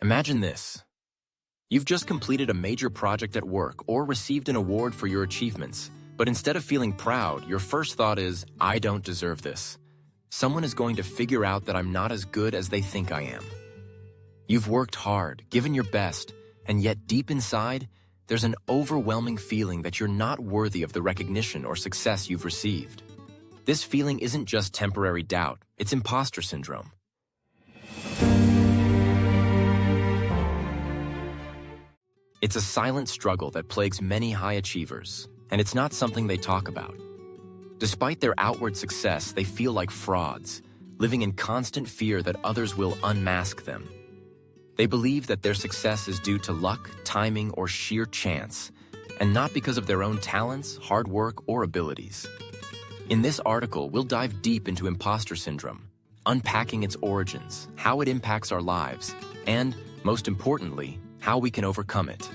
Imagine this. You've just completed a major project at work or received an award for your achievements, but instead of feeling proud, your first thought is, I don't deserve this. Someone is going to figure out that I'm not as good as they think I am. You've worked hard, given your best, and yet deep inside, there's an overwhelming feeling that you're not worthy of the recognition or success you've received. This feeling isn't just temporary doubt, it's imposter syndrome. It's a silent struggle that plagues many high achievers, and it's not something they talk about. Despite their outward success, they feel like frauds, living in constant fear that others will unmask them. They believe that their success is due to luck, timing, or sheer chance, and not because of their own talents, hard work, or abilities. In this article, we'll dive deep into imposter syndrome, unpacking its origins, how it impacts our lives, and, most importantly, how we can overcome it.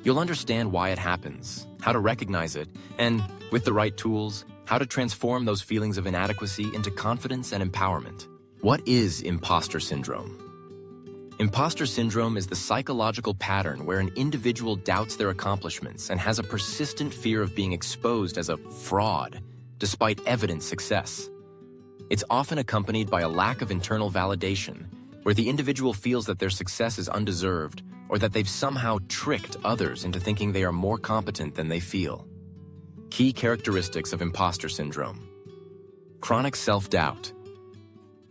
You'll understand why it happens, how to recognize it, and, with the right tools, how to transform those feelings of inadequacy into confidence and empowerment. What is imposter syndrome? Imposter syndrome is the psychological pattern where an individual doubts their accomplishments and has a persistent fear of being exposed as a fraud, despite evident success. It's often accompanied by a lack of internal validation, where the individual feels that their success is undeserved or that they've somehow tricked others into thinking they are more competent than they feel. Key characteristics of imposter syndrome. Chronic self-doubt.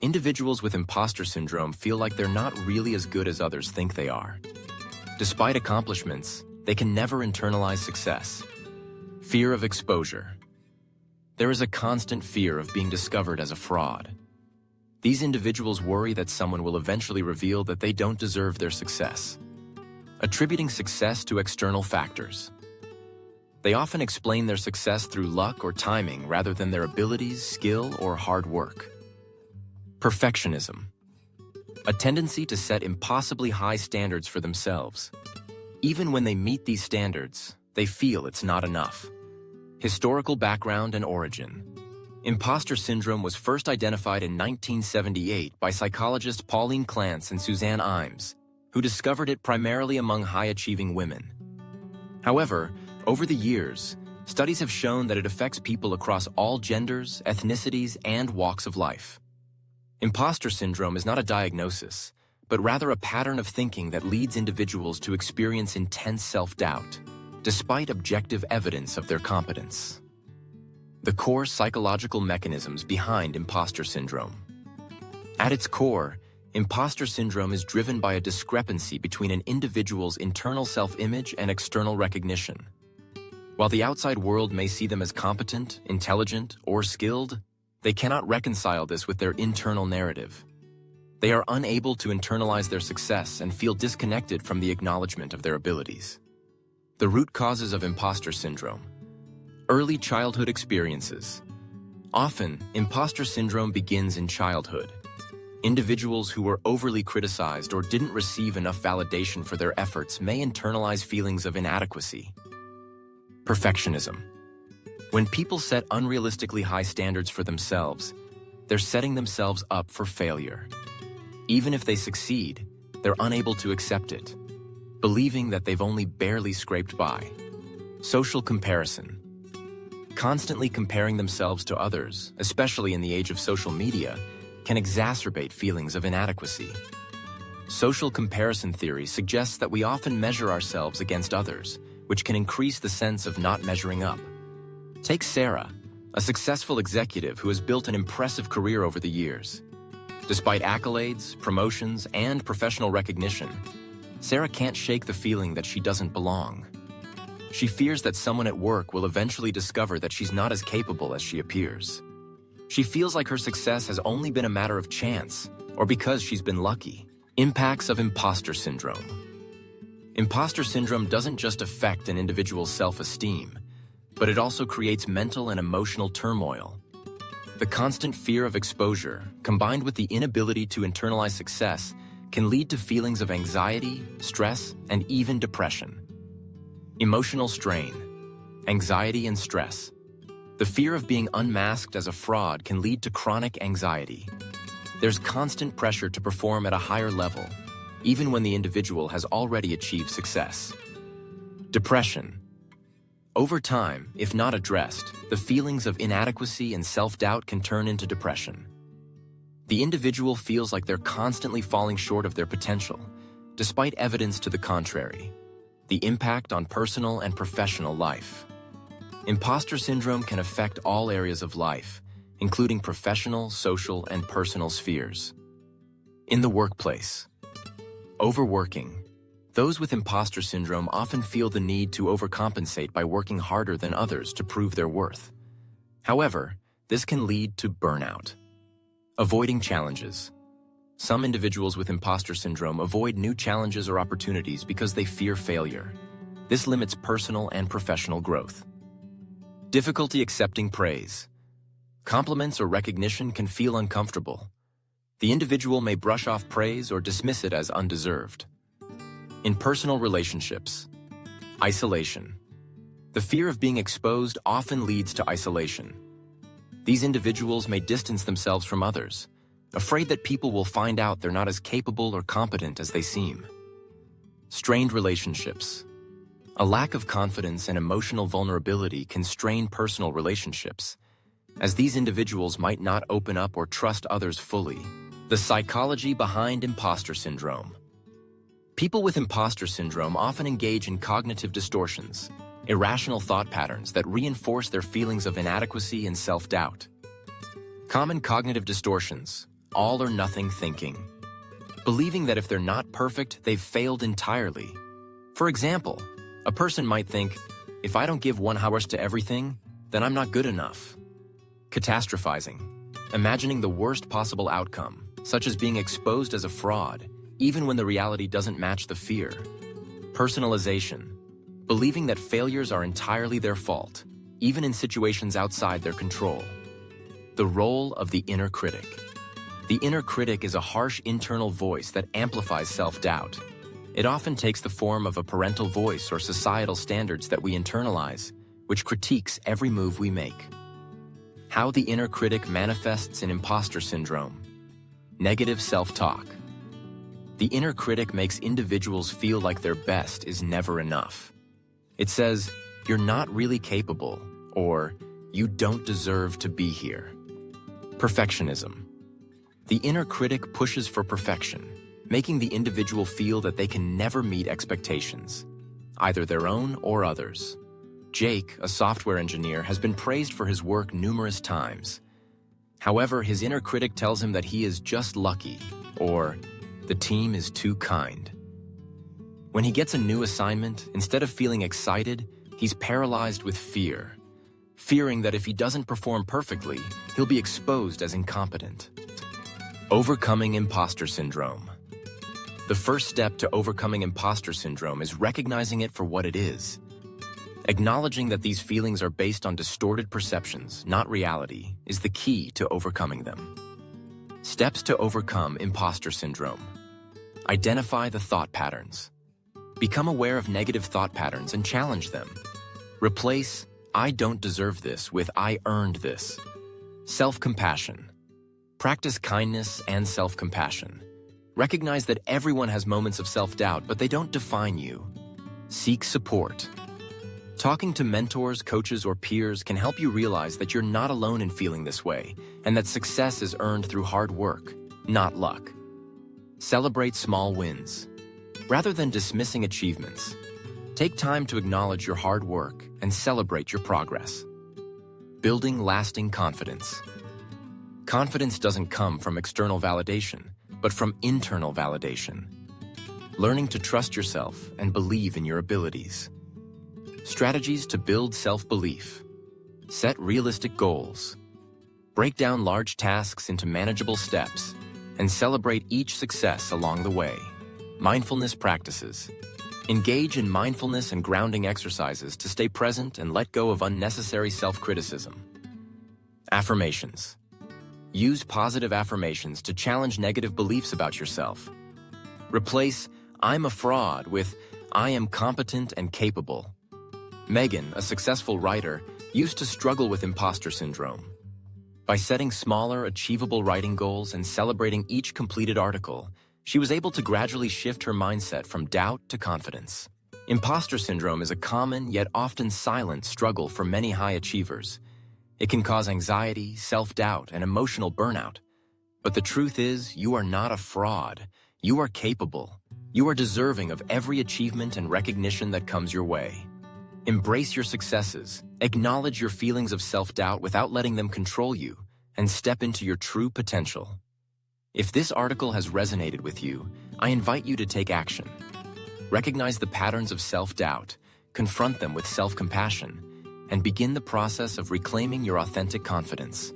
Individuals with imposter syndrome feel like they're not really as good as others think they are. Despite accomplishments, they can never internalize success. Fear of exposure. There is a constant fear of being discovered as a fraud. These individuals worry that someone will eventually reveal that they don't deserve their success. Attributing success to external factors. They often explain their success through luck or timing rather than their abilities, skill, or hard work. Perfectionism. A tendency to set impossibly high standards for themselves. Even when they meet these standards, they feel it's not enough. Historical background and origin. Imposter syndrome was first identified in 1978 by psychologists Pauline Clance and Suzanne Imes, who discovered it primarily among high-achieving women. However, over the years, studies have shown that it affects people across all genders, ethnicities, and walks of life. Imposter syndrome is not a diagnosis, but rather a pattern of thinking that leads individuals to experience intense self-doubt, despite objective evidence of their competence. The core psychological mechanisms behind imposter syndrome. At its core, imposter syndrome is driven by a discrepancy between an individual's internal self-image and external recognition. While the outside world may see them as competent, intelligent, or skilled, they cannot reconcile this with their internal narrative. They are unable to internalize their success and feel disconnected from the acknowledgement of their abilities. The root causes of imposter syndrome. Early childhood experiences. Often, imposter syndrome begins in childhood. Individuals who were overly criticized or didn't receive enough validation for their efforts may internalize feelings of inadequacy. Perfectionism. When people set unrealistically high standards for themselves, they're setting themselves up for failure. Even if they succeed, they're unable to accept it, believing that they've only barely scraped by. Social comparison. Constantly comparing themselves to others, especially in the age of social media, can exacerbate feelings of inadequacy. Social comparison theory suggests that we often measure ourselves against others, which can increase the sense of not measuring up. Take Sarah, a successful executive who has built an impressive career over the years. Despite accolades, promotions, and professional recognition, Sarah can't shake the feeling that she doesn't belong. She fears that someone at work will eventually discover that she's not as capable as she appears. She feels like her success has only been a matter of chance, or because she's been lucky. Impacts of imposter syndrome. Imposter syndrome doesn't just affect an individual's self-esteem, but it also creates mental and emotional turmoil. The constant fear of exposure, combined with the inability to internalize success, can lead to feelings of anxiety, stress, and even depression. Emotional strain, anxiety and stress. The fear of being unmasked as a fraud can lead to chronic anxiety. There's constant pressure to perform at a higher level, even when the individual has already achieved success. Depression. Over time, if not addressed, the feelings of inadequacy and self-doubt can turn into depression. The individual feels like they're constantly falling short of their potential, despite evidence to the contrary. The impact on personal and professional life. Imposter syndrome can affect all areas of life, including professional, social, and personal spheres. In the workplace. Overworking. Those with imposter syndrome often feel the need to overcompensate by working harder than others to prove their worth. However, this can lead to burnout. Avoiding challenges. Some individuals with imposter syndrome avoid new challenges or opportunities because they fear failure. This limits personal and professional growth. Difficulty accepting praise. Compliments or recognition can feel uncomfortable. The individual may brush off praise or dismiss it as undeserved. In personal relationships. Isolation. The fear of being exposed often leads to isolation. These individuals may distance themselves from others, afraid that people will find out they're not as capable or competent as they seem. Strained relationships. A lack of confidence and emotional vulnerability can strain personal relationships, as these individuals might not open up or trust others fully. The psychology behind imposter syndrome. People with imposter syndrome often engage in cognitive distortions, irrational thought patterns that reinforce their feelings of inadequacy and self-doubt. Common cognitive distortions: all or nothing thinking. Believing that if they're not perfect, they've failed entirely. For example, a person might think, if I don't give 100% to everything, then I'm not good enough. Catastrophizing. Imagining the worst possible outcome, such as being exposed as a fraud, even when the reality doesn't match the fear. Personalization. Believing that failures are entirely their fault, even in situations outside their control. The role of the inner critic. The inner critic is a harsh internal voice that amplifies self-doubt. It often takes the form of a parental voice or societal standards that we internalize, which critiques every move we make. How the inner critic manifests in imposter syndrome. Negative self-talk. The inner critic makes individuals feel like their best is never enough. It says, you're not really capable, or you don't deserve to be here. Perfectionism. The inner critic pushes for perfection, making the individual feel that they can never meet expectations, either their own or others. Jake, a software engineer, has been praised for his work numerous times. However, his inner critic tells him that he is just lucky, or the team is too kind. When he gets a new assignment, instead of feeling excited, he's paralyzed with fear, fearing that if he doesn't perform perfectly, he'll be exposed as incompetent. Overcoming imposter syndrome. The first step to overcoming imposter syndrome is recognizing it for what it is. Acknowledging that these feelings are based on distorted perceptions, not reality, is the key to overcoming them. Steps to overcome imposter syndrome. Identify the thought patterns. Become aware of negative thought patterns and challenge them. Replace "I don't deserve this" with "I earned this." Self-compassion. Practice kindness and self-compassion. Recognize that everyone has moments of self-doubt, but they don't define you. Seek support. Talking to mentors, coaches, or peers can help you realize that you're not alone in feeling this way, and that success is earned through hard work, not luck. Celebrate small wins. Rather than dismissing achievements, take time to acknowledge your hard work and celebrate your progress. Building lasting confidence. Confidence doesn't come from external validation, but from internal validation. Learning to trust yourself and believe in your abilities. Strategies to build self-belief. Set realistic goals. Break down large tasks into manageable steps and celebrate each success along the way. Mindfulness practices. Engage in mindfulness and grounding exercises to stay present and let go of unnecessary self-criticism. Affirmations. Use positive affirmations to challenge negative beliefs about yourself. Replace "I'm a fraud" with "I am competent and capable." Megan, a successful writer, used to struggle with imposter syndrome. By setting smaller, achievable writing goals and celebrating each completed article, She was able to gradually shift her mindset from doubt to confidence. Imposter syndrome is a common yet often silent struggle for many high achievers. It can cause anxiety, self-doubt, and emotional burnout. But the truth is, you are not a fraud. You are capable. You are deserving of every achievement and recognition that comes your way. Embrace your successes, acknowledge your feelings of self-doubt without letting them control you, and step into your true potential. If this article has resonated with you, I invite you to take action. Recognize the patterns of self-doubt, confront them with self-compassion, and begin the process of reclaiming your authentic confidence.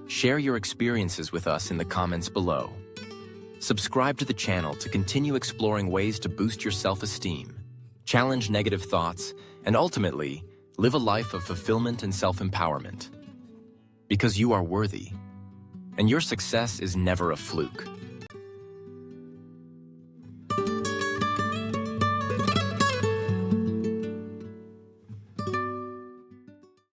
Share your experiences with us in the comments below. Subscribe to the channel to continue exploring ways to boost your self-esteem, challenge negative thoughts, and ultimately, live a life of fulfillment and self-empowerment. Because you are worthy, and your success is never a fluke.